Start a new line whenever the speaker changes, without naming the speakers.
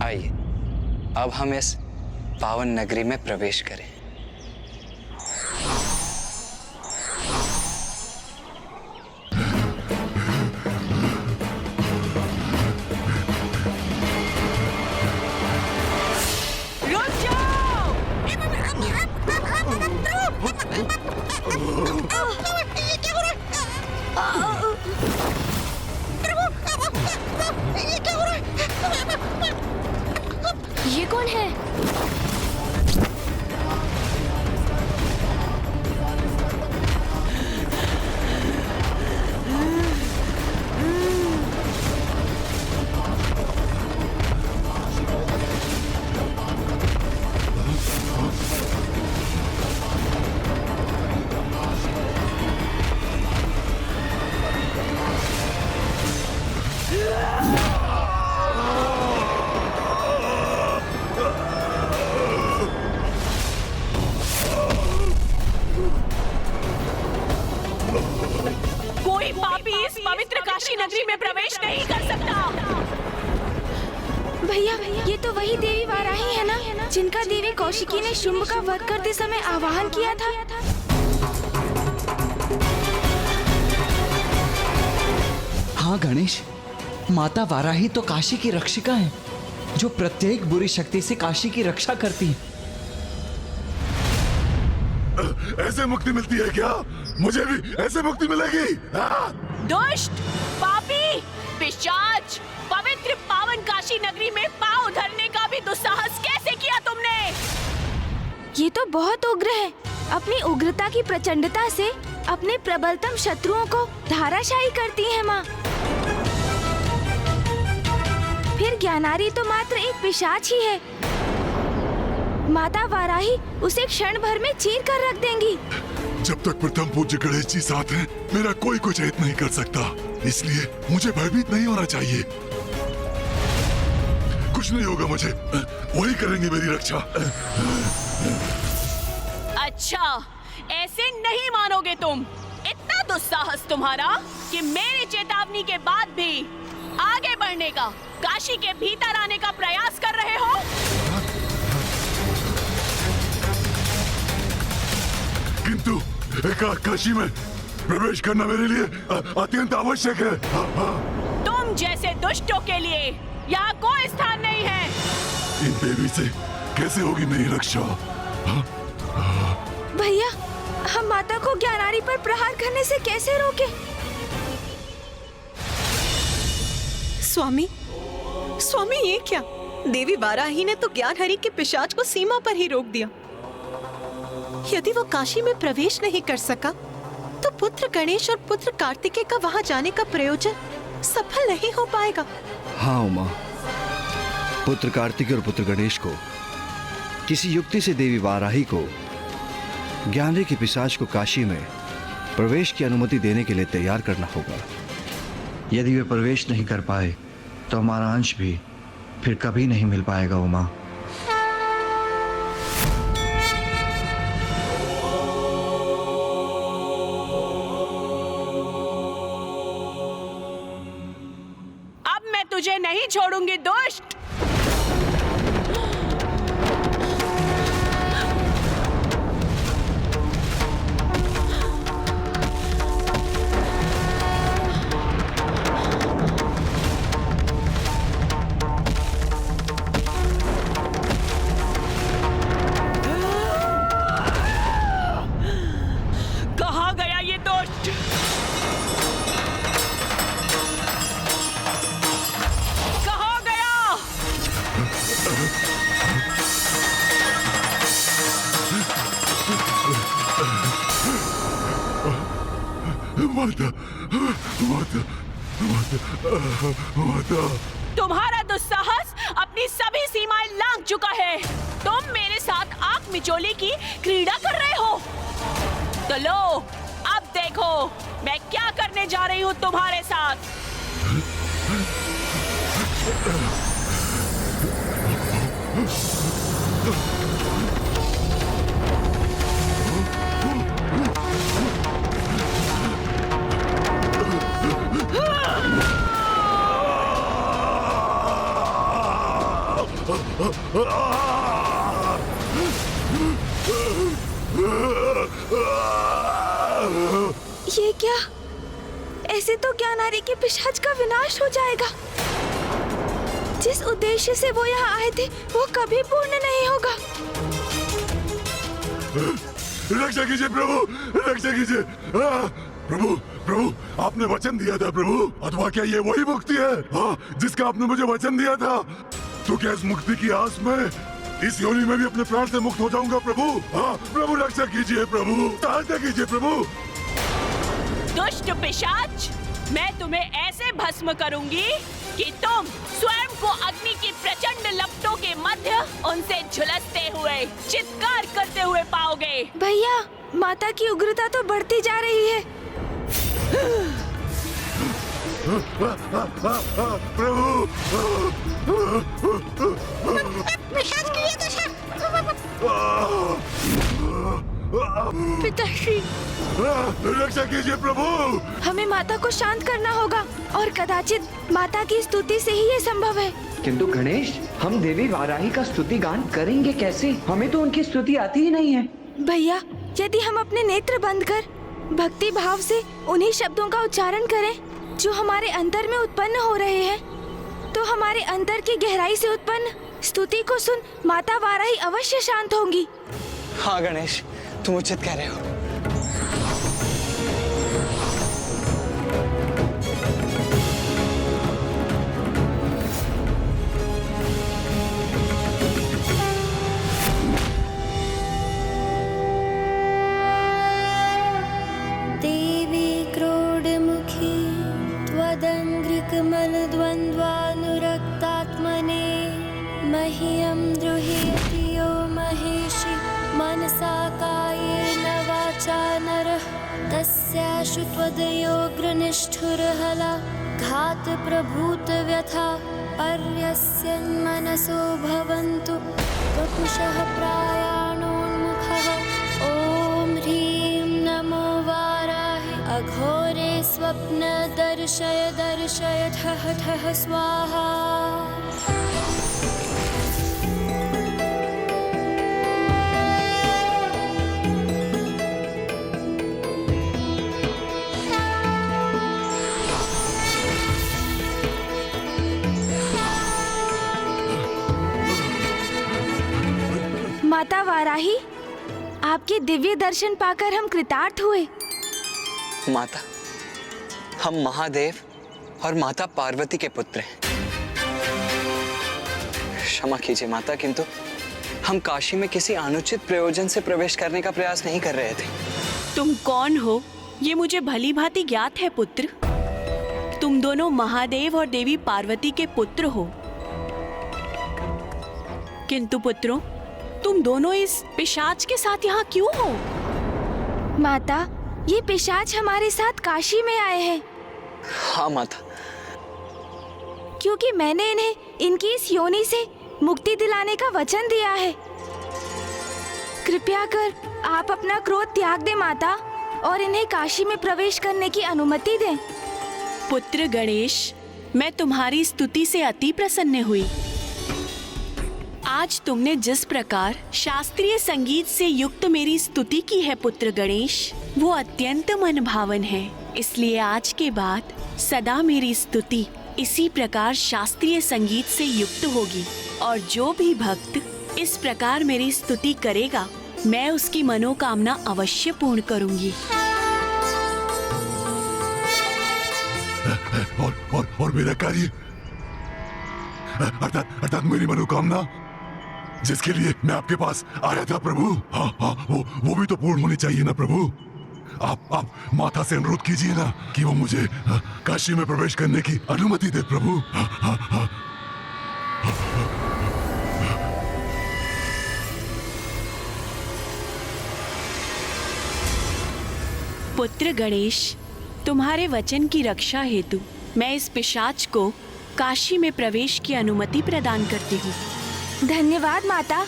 आइए अब हम इस पावन नगरी में प्रवेश करें।
ये कौन है?
कोई पापी इस पवित्र काशी नगरी में प्रवेश नहीं कर सकता।
भैया ये तो वही देवी वाराही है ना, जिनका देवी कौशिकी ने शुंभ का वध करते समय आवाहन किया था।
हाँ गणेश, माता वाराही तो काशी की रक्षिका है, जो प्रत्येक बुरी शक्ति से काशी की रक्षा करती है।
ऐसे मुक्ति मिलती है क्या? मुझे भी ऐसे मुक्ति मिलेगी?
दुष्ट, पापी, पिशाच, पवित्र पावन काशी नगरी में पांव धरने का भी दुस्साहस कैसे किया तुमने?
ये तो बहुत उग्र है। अपनी उग्रता की प्रचंडता से अपने प्रबलतम शत्रुओं को धाराशायी करती है माँ। फिर ज्ञानारी तो मात्र एक पिशाच ही है। माता वाराही उसे क्षण भर में चीर कर रख देंगी।
जब तक प्रथम पूज्य गणेश जी साथ हैं, मेरा कोई कुछ हित नहीं कर सकता। इसलिए मुझे भयभीत नहीं होना चाहिए। कुछ नहीं होगा मुझे, वही करेंगे मेरी रक्षा।
अच्छा, ऐसे नहीं मानोगे तुम। इतना दुस्साहस तुम्हारा कि मेरी चेतावनी के बाद भी आगे बढ़ने का, काशी के भीतर आने का प्रयास कर रहे हो।
किंतु काशी में प्रवेश करना मेरे लिए अत्यंत आवश्यक है।
तुम जैसे दुष्टों के लिए यहाँ कोई स्थान नहीं है।
इन देवी से कैसे होगी मेरी रक्षा?
भैया, हम माता को ज्ञानारी पर प्रहार करने से कैसे रोके?
स्वामी ये क्या? देवी वाराही ने तो ज्ञानहरि के पिशाच को सीमा पर ही रोक दिया। यदि वो काशी में प्रवेश नहीं कर सका, तो पुत्र गणेश और पुत्र कार्तिकेय का वहां जाने का प्रयोजन सफल नहीं हो पाएगा।
हाँ उमा, पुत्र कार्तिकेय और पुत्र गणेश को किसी युक्ति से देवी वाराही को ज्ञानहरि के पिशाच को काशी में प्रवेश की अनुमति देने के लिए तैयार करना होगा। यदि वे प्रवेश नहीं कर पाए तो हमारा अंश भी फिर कभी नहीं मिल पाएगा उमा।
अब मैं तुझे नहीं छोड़ूंगी दुष्ट। कहाँ गया ये दुष्ट? कहाँ गया?
माता, माता, माता, माता।
तुम्हारा दुस्साहस अपनी सभी सीमाएं लांघ चुका है। तुम मेरे साथ आंख मिचोली की क्रीड़ा कर रहे हो। तो लो, अब देखो मैं क्या करने जा रही हूँ तुम्हारे साथ।
ये क्या? ऐसे तो ज्ञानारी के पिशाच का विनाश हो जाएगा। जिस उद्देश्य से वो यहाँ आए थे वो कभी पूर्ण नहीं होगा।
रक्षा कीजिए प्रभु, रक्षा कीजिए। प्रभु प्रभु, आपने वचन दिया था प्रभु, अथवा क्या ये वही मुक्ति है जिसका आपने मुझे वचन दिया था? तो क्या इस मुक्ति की आस में इस योनि में भी अपने प्राण से मुक्त हो जाऊंगा प्रभु? प्रभु रक्षा कीजिए प्रभु, सहायता कीजिए प्रभु।
दुष्ट पिशाच, मैं तुम्हें ऐसे भस्म करूंगी कि तुम स्वयं को अग्नि की प्रचंड लपटों के मध्य उनसे झुलसते हुए, चित्कार करते हुए पाओगे।
भैया, माता की उग्रता तो बढ़ती जा रही है।
प्रभु
पिताश्री,
रक्षा कीजिए प्रभु।
हमें माता को शांत करना होगा और कदाचित माता की स्तुति से ही ये संभव है।
किंतु गणेश, हम देवी वाराही का स्तुति गान करेंगे कैसे? हमें तो उनकी स्तुति आती ही नहीं है।
भैया, यदि हम अपने नेत्र बंद कर भक्ति भाव से उन्हीं शब्दों का उच्चारण करें जो हमारे अंतर में उत्पन्न हो रहे हैं, तो हमारे अंतर की गहराई से उत्पन्न स्तुति को सुन माता वाराही अवश्य शांत होंगी।
हाँ गणेश, तुम उचित कह रहे हो।
देवी क्रोडमुखी त्वदङ्घ्रिकमलद्वन्द्वानुरक्तात्मने मह्यं द्रुह्यति यो महेशि मनसा कायेन वाचा नरः तस्याशु त्वदयोग्रनिष्ठुरहला घातप्रभूतव्यथा पर्यस्यन्मनसो भवन्तु वपुषः प्रायाणोन्मुखः। ॐ ह्रीं नमो वाराहि अघोरे स्वप्न दर्शय दर्शय ठः ठः स्वाहा।
माता वाराही, आपके दिव्य दर्शन पाकर हम कृतार्थ हुए।
माता, हम महादेव और माता पार्वती के पुत्र हैं। क्षमा कीजिए माता, किंतु हम काशी में किसी अनुचित प्रयोजन से प्रवेश करने का प्रयास नहीं कर रहे थे।
तुम कौन हो ये मुझे भली भांति ज्ञात है पुत्र। तुम दोनों महादेव और देवी पार्वती के पुत्र हो, किंतु पुत्रों, तुम दोनों इस पिशाच के साथ यहाँ क्यों हो?
माता, ये पिशाच हमारे साथ काशी में आए हैं
हाँ माता।
क्योंकि मैंने इन्हें इनकी इस योनि से मुक्ति दिलाने का वचन दिया है। कृपया कर आप अपना क्रोध त्याग दें माता, और इन्हें काशी में प्रवेश करने की अनुमति दें।
पुत्र गणेश, मैं तुम्हारी स्तुति से अति प्रसन्न हुई। आज तुमने जिस प्रकार शास्त्रीय संगीत से युक्त मेरी स्तुति की है पुत्र गणेश, वो अत्यंत मनभावन है। इसलिए आज के बाद सदा मेरी स्तुति इसी प्रकार शास्त्रीय संगीत से युक्त होगी, और जो भी भक्त इस प्रकार मेरी स्तुति करेगा, मैं उसकी मनोकामना अवश्य पूर्ण करूंगी।
और मेरा कार्य, अर्थात मेरी मनोकामना जिसके लिए मैं आपके पास आया था प्रभु, हाँ, वो भी तो पूर्ण होनी चाहिए ना प्रभु। आप माता से अनुरोध कीजिए ना कि वो मुझे काशी में प्रवेश करने की अनुमति दे प्रभु।
पुत्र गणेश, तुम्हारे वचन की रक्षा हेतु मैं इस पिशाच को काशी में प्रवेश की अनुमति प्रदान करती हूँ।
धन्यवाद माता।